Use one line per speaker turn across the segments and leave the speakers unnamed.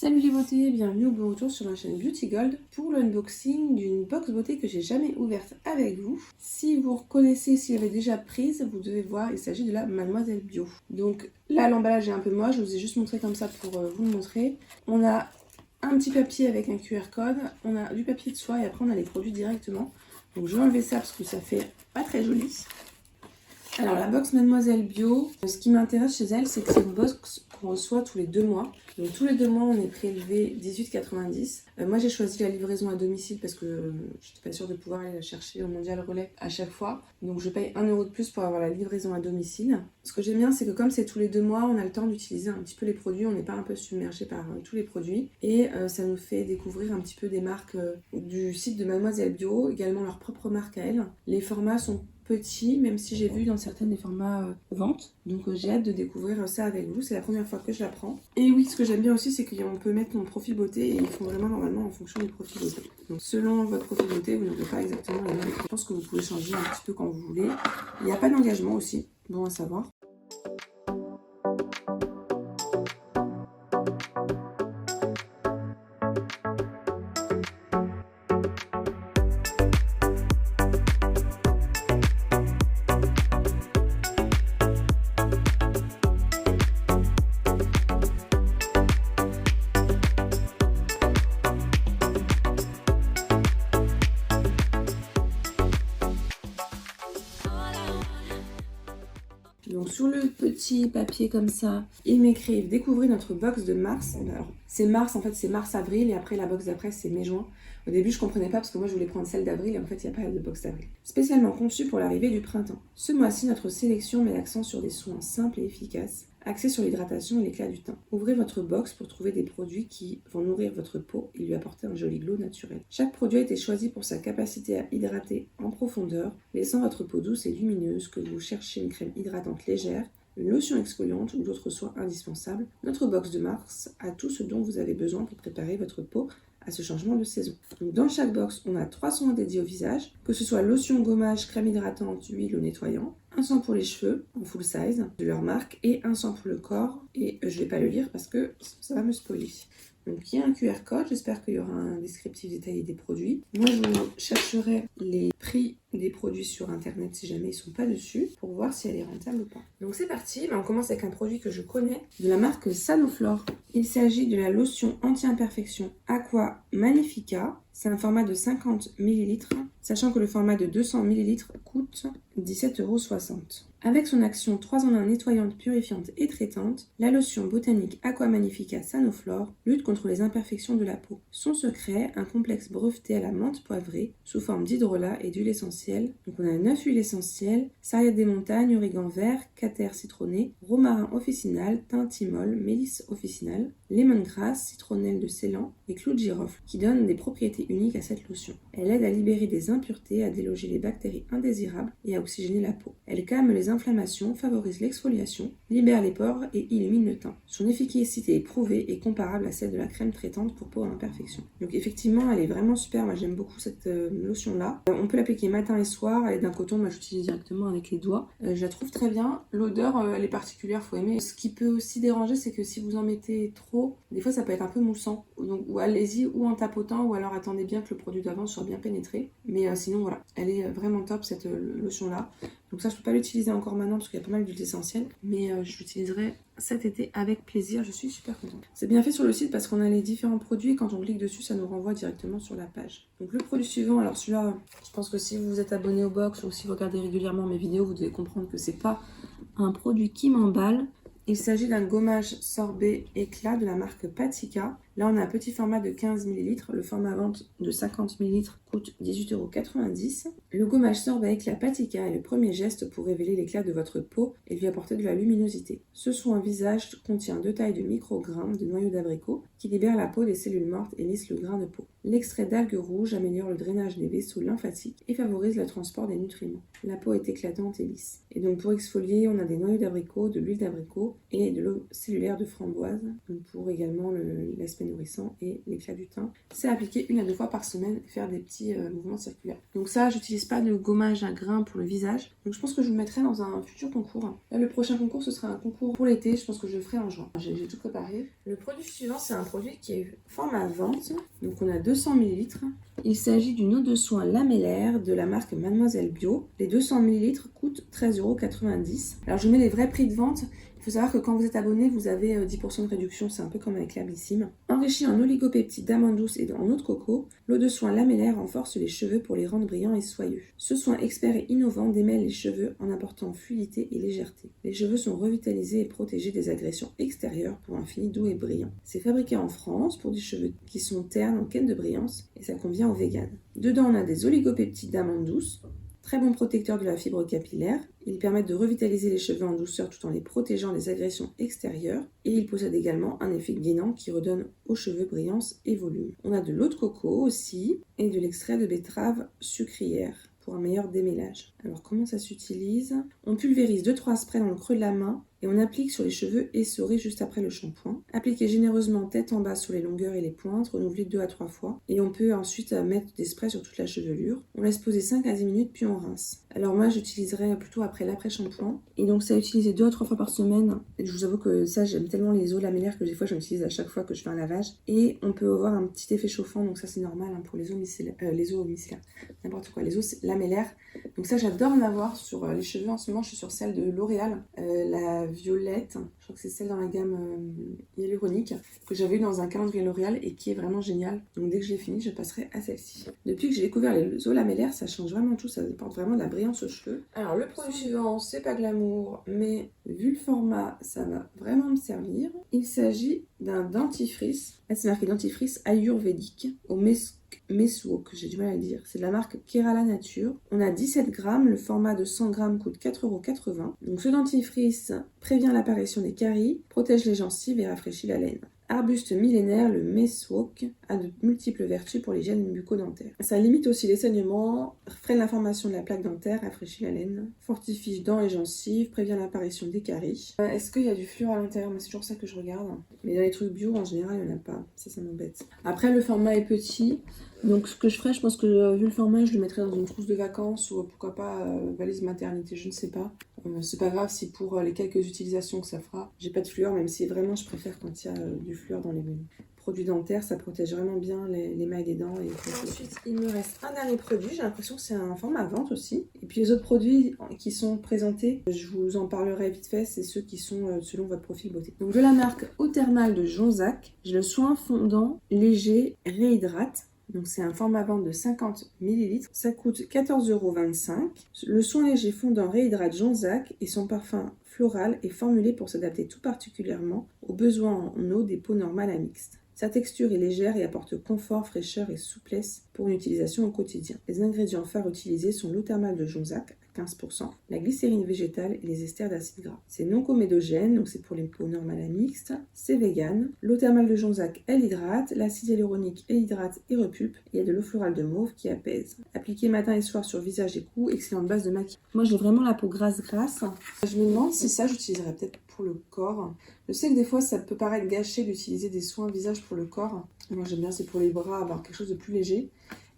Salut les beautés, bienvenue au bon retour sur la chaîne Beauty Gold pour l'unboxing d'une box beauté que j'ai jamais ouverte avec vous. Si vous reconnaissez, si elle est déjà prise, vous devez voir, il s'agit de la Mademoiselle Bio. Donc là l'emballage est un peu moche, je vous ai juste montré comme ça pour vous le montrer. On a un petit papier avec un QR code, on a du papier de soie et après on a les produits directement. Donc je vais enlever ça parce que ça fait pas très joli. Alors la box Mademoiselle Bio, ce qui m'intéresse chez elle, c'est que c'est une box qu'on reçoit tous les 2 mois. Donc tous les 2 mois, on est prélevé 18,90 €. Moi, j'ai choisi la livraison à domicile parce que je n'étais pas sûre de pouvoir aller la chercher au Mondial Relais à chaque fois. Donc je paye 1 € de plus pour avoir la livraison à domicile. Ce que j'aime bien, c'est que comme c'est tous les 2 mois, on a le temps d'utiliser un petit peu les produits. On n'est pas un peu submergé par tous les produits. Et ça nous fait découvrir un petit peu des marques du site de Mademoiselle Bio, également leur propre marque à elle. Les formats sont petits, même si j'ai vu dans certaines des formats vente. Donc j'ai hâte de découvrir ça avec vous. C'est la première fois que je la prends. Et oui, ce que j'aime bien aussi, c'est qu'on peut mettre mon profil beauté et ils font vraiment normalement en fonction du profil beauté. Donc selon votre profil beauté, vous n'aurez pas exactement les mêmes. Je pense que vous pouvez changer un petit peu quand vous voulez. Il n'y a pas d'engagement aussi, bon à savoir. Donc sur le petit papier comme ça, ils m'écrivent découvrez notre box de mars. Alors c'est mars, en fait c'est mars-avril et après la box d'après c'est mai-juin. Au début je comprenais pas parce que moi je voulais prendre celle d'avril et en fait il n'y a pas de box d'avril. Spécialement conçue pour l'arrivée du printemps. Ce mois-ci notre sélection met l'accent sur des soins simples et efficaces, axés sur l'hydratation et l'éclat du teint. Ouvrez votre box pour trouver des produits qui vont nourrir votre peau et lui apporter un joli glow naturel. Chaque produit a été choisi pour sa capacité à hydrater en profondeur, laissant votre peau douce et lumineuse. Que vous cherchez une crème hydratante légère, une lotion exfoliante ou d'autres soins indispensables, notre box de mars a tout ce dont vous avez besoin pour préparer votre peau à ce changement de saison. Donc dans chaque box, on a 3 soins dédiés au visage, que ce soit lotion, gommage, crème hydratante, huile ou nettoyant, un soin pour les cheveux en full size de leur marque et un soin pour le corps. Et je vais pas le lire parce que ça va me spoiler. Donc il y a un QR code, j'espère qu'il y aura un descriptif détaillé des produits. Moi je chercherai les prix des produits sur internet si jamais ils sont pas dessus pour voir si elle est rentable ou pas. Donc c'est parti, on commence avec un produit que je connais de la marque Sanoflore. Il s'agit de la lotion anti-imperfection Aqua Magnifica. C'est un format de 50 ml, sachant que le format de 200 ml coûte 17,60 €. Avec son action 3 en 1 nettoyante, purifiante et traitante, la lotion botanique Aqua Magnifica Sanoflore lutte contre les imperfections de la peau. Son secret, un complexe breveté à la menthe poivrée sous forme d'hydrolat et d'huile essentielle. Donc on a 9 huiles essentielles, sarriette des montagnes, origan vert, cater citronné, romarin officinal, thym thymol, mélisse officinale, lemongrass, citronnelle de Ceylan et clou de girofle qui donnent des propriétés uniques à cette lotion. Elle aide à libérer des impuretés, à déloger les bactéries indésirables et à oxygéner la peau. Elle calme les inflammations, favorise l'exfoliation, libère les pores et illumine le teint. Son efficacité est prouvée et comparable à celle de la crème traitante pour peau à imperfection. Donc effectivement, elle est vraiment super. Moi, j'aime beaucoup cette lotion-là. On peut l'appliquer matin et soir. Elle est d'un coton. Moi, j'utilise directement avec les doigts. Je la trouve très bien. L'odeur, elle est particulière. Faut aimer. Ce qui peut aussi déranger, c'est que si vous en mettez trop, des fois, ça peut être un peu moussant. Donc, ou allez-y ou en tapotant, ou alors attendez bien que le produit d'avant soit bien pénétré. Mais sinon, voilà, elle est vraiment top cette lotion-là. Donc ça, je peux pas l'utiliser encore maintenant parce qu'il y a pas mal d'huiles essentielles. Mais je l'utiliserai cet été avec plaisir. Je suis super contente. C'est bien fait sur le site parce qu'on a les différents produits et quand on clique dessus, ça nous renvoie directement sur la page. Donc le produit suivant, alors celui-là, je pense que si vous êtes abonné au box ou si vous regardez régulièrement mes vidéos, vous devez comprendre que c'est pas un produit qui m'emballe. Il s'agit d'un gommage sorbet éclat de la marque Patika. Là, on a un petit format de 15 ml. Le format vente de 50 ml coûte 18,90 €. Le gommage sorbet éclat Patika est le premier geste pour révéler l'éclat de votre peau et lui apporter de la luminosité. Ce soin visage contient 2 tailles de microgrammes de noyau d'abricot qui libèrent la peau des cellules mortes et lissent le grain de peau. L'extrait d'algues rouges améliore le drainage des vaisseaux lymphatiques et favorise le transport des nutriments. La peau est éclatante et lisse. Et donc pour exfolier, on a des noyaux d'abricot, de l'huile d'abricot et de l'eau cellulaire de framboise. Donc pour également l'aspect nourrissant et l'éclat du teint. C'est appliqué 1 à 2 fois par semaine et faire des petits petits mouvements circulaires. Donc ça, j'utilise pas de gommage à grains pour le visage. Donc je pense que je le mettrai dans un futur concours. Là, le prochain concours, ce sera un concours pour l'été. Je pense que je le ferai en juin. J'ai tout préparé. Le produit suivant, c'est un produit qui est format vente. Donc on a 200 ml. Il s'agit d'une eau de soin lamellaire de la marque Mademoiselle Bio. Les 200 ml coûtent 13,90 €. Alors je mets les vrais prix de vente. Il faut savoir que quand vous êtes abonné, vous avez 10% de réduction, c'est un peu comme avec l'Ablissime. Enrichi en oligopeptides d'amandes douces et en eau de coco, l'eau de soin lamellaire renforce les cheveux pour les rendre brillants et soyeux. Ce soin expert et innovant démêle les cheveux en apportant fluidité et légèreté. Les cheveux sont revitalisés et protégés des agressions extérieures pour un fini doux et brillant. C'est fabriqué en France pour des cheveux qui sont ternes en quête de brillance et ça convient aux véganes. Dedans, on a des oligopeptides d'amandes douces. Très bon protecteur de la fibre capillaire, ils permettent de revitaliser les cheveux en douceur tout en les protégeant des agressions extérieures et ils possèdent également un effet gainant qui redonne aux cheveux brillance et volume. On a de l'eau de coco aussi et de l'extrait de betterave sucrière pour un meilleur démêlage. Alors comment ça s'utilise? On pulvérise 2-3 sprays dans le creux de la main et on applique sur les cheveux essorés juste après le shampoing. Appliquez généreusement tête en bas sur les longueurs et les pointes, renouvelez 2 à 3 fois. Et on peut ensuite mettre des sprays sur toute la chevelure. On laisse poser 5 à 10 minutes puis on rince. Alors moi j'utiliserai plutôt après l'après-shampoing. Et donc ça utiliser 2 à 3 fois par semaine. Et je vous avoue que ça j'aime tellement les eaux lamellaires que des fois j'utilise à chaque fois que je fais un lavage. Et on peut avoir un petit effet chauffant, donc ça c'est normal pour les eaux micellaires. N'importe quoi, les eaux lamellaires. Donc ça j'adore en avoir sur les cheveux. En ce moment je suis sur celle de L'Oréal, la violette, je crois que c'est celle dans la gamme hyaluronique que j'avais eu dans un calendrier L'Oréal et qui est vraiment géniale. Donc dès que je l'ai fini, je passerai à celle-ci. Depuis que j'ai découvert les eaux lamellaires, ça change vraiment tout, ça apporte vraiment de la brillance aux cheveux. Alors le produit suivant, c'est pas glamour, mais vu le format, ça va vraiment me servir. Il s'agit d'un dentifrice. Là c'est marqué dentifrice ayurvédique au Meswok, j'ai du mal à le dire. C'est de la marque Kerala Nature. On a 17 grammes, le format de 100 grammes coûte 4,80 €. Donc ce dentifrice prévient l'apparition des caries, protège les gencives et rafraîchit la laine. Arbuste millénaire, le Meswok a de multiples vertus pour l'hygiène bucco-dentaire. Ça limite aussi les saignements, freine la formation de la plaque dentaire, rafraîchit la laine, fortifie dents et gencives, prévient l'apparition des caries. Est-ce qu'il y a du fluor à l'intérieur? C'est toujours ça que je regarde. Mais dans les trucs bio, en général, il n'y en a pas. Ça m'embête. Après, le format est petit. Donc ce que je ferais, je pense que vu le format, je le mettrais dans une trousse de vacances ou pourquoi pas valise maternité, je ne sais pas. C'est pas grave si pour les quelques utilisations que ça fera, j'ai pas de fluor, même si vraiment je préfère quand il y a du fluor dans les produits dentaires, ça protège vraiment bien l'émail des dents. Et ensuite, il me reste un dernier produit, j'ai l'impression que c'est un format à vente aussi. Et puis les autres produits qui sont présentés, je vous en parlerai vite fait, c'est ceux qui sont selon votre profil beauté. Donc de la marque Eau Thermale de Jonzac, j'ai le soin fondant léger réhydrate. Donc c'est un format vente de 50 ml, ça coûte 14,25 €. Le soin léger fondant réhydrate Jonzac et son parfum floral est formulé pour s'adapter tout particulièrement aux besoins en eau des peaux normales à mixtes. Sa texture est légère et apporte confort, fraîcheur et souplesse pour une utilisation au quotidien. Les ingrédients phares utilisés sont l'eau thermale de Jonzac, 15%, la glycérine végétale et les esters d'acide gras. C'est non comédogène, donc c'est pour les peaux normales à mixtes. C'est vegan. L'eau thermale de Jonzac, elle hydrate. L'acide hyaluronique, elle hydrate et repulpe. Il y a de l'eau florale de mauve qui apaise. Appliqué matin et soir sur visage et cou, excellente base de maquillage. Moi, j'ai vraiment la peau grasse. Je me demande si ça, j'utiliserais peut-être pour le corps. Je sais que des fois, ça peut paraître gâché d'utiliser des soins visage pour le corps. Moi, j'aime bien, c'est pour les bras, avoir quelque chose de plus léger.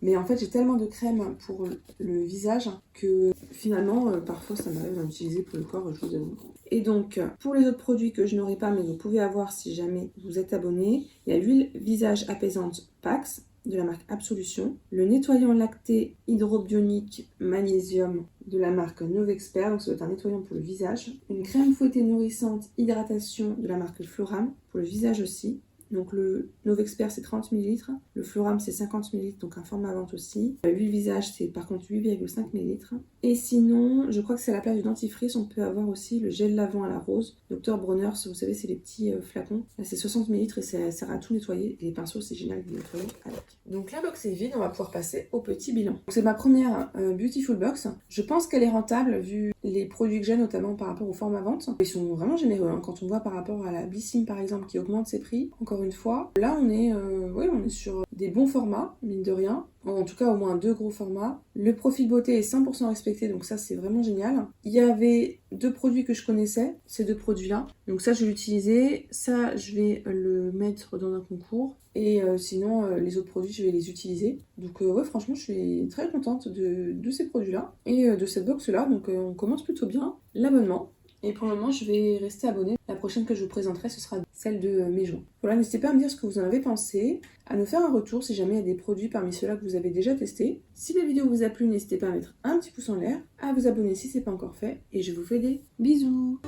Mais en fait, j'ai tellement de crème pour le visage que finalement, parfois, ça m'arrive d'en utiliser pour le corps, je vous avoue. Et donc, pour les autres produits que je n'aurai pas, mais vous pouvez avoir si jamais vous êtes abonné, il y a l'huile visage apaisante Pax de la marque Absolution, le nettoyant lacté hydrobionique magnésium de la marque Novexpert, donc ça doit être un nettoyant pour le visage, une crème fouettée nourrissante hydratation de la marque Floram pour le visage aussi. Donc le Novexpert c'est 30 ml, le Floram c'est 50 ml, donc un format à vente aussi. L'huile visage c'est par contre 8,5 ml. Et sinon, je crois que c'est à la place du dentifrice, on peut avoir aussi le gel lavant à la rose. Dr Bronner, vous savez, c'est les petits flacons. Là c'est 60 ml et ça sert à tout nettoyer. Et les pinceaux c'est génial de nettoyer avec. Donc la box est vide, on va pouvoir passer au petit bilan. C'est ma première Beautiful Box. Je pense qu'elle est rentable vu les produits que j'ai, notamment par rapport au format vente. Ils sont vraiment généreux, hein. Quand on voit par rapport à la Blissim par exemple qui augmente ses prix, encore une fois. Là on est sur des bons formats, mine de rien. en tout cas au moins 2 gros formats. Le profil beauté est 100% respecté, donc ça c'est vraiment génial. Il y avait 2 produits que je connaissais, ces 2 produits-là. Donc ça je vais l'utiliser, ça je vais le mettre dans un concours. Et sinon les autres produits je vais les utiliser. Donc ouais franchement je suis très contente de ces produits-là et de cette box-là. Donc on commence plutôt bien l'abonnement. Et pour le moment, je vais rester abonnée. La prochaine que je vous présenterai, ce sera celle de mai juin. Voilà, n'hésitez pas à me dire ce que vous en avez pensé, à nous faire un retour si jamais il y a des produits parmi ceux-là que vous avez déjà testés. Si la vidéo vous a plu, n'hésitez pas à mettre un petit pouce en l'air, à vous abonner si ce n'est pas encore fait, et je vous fais des bisous.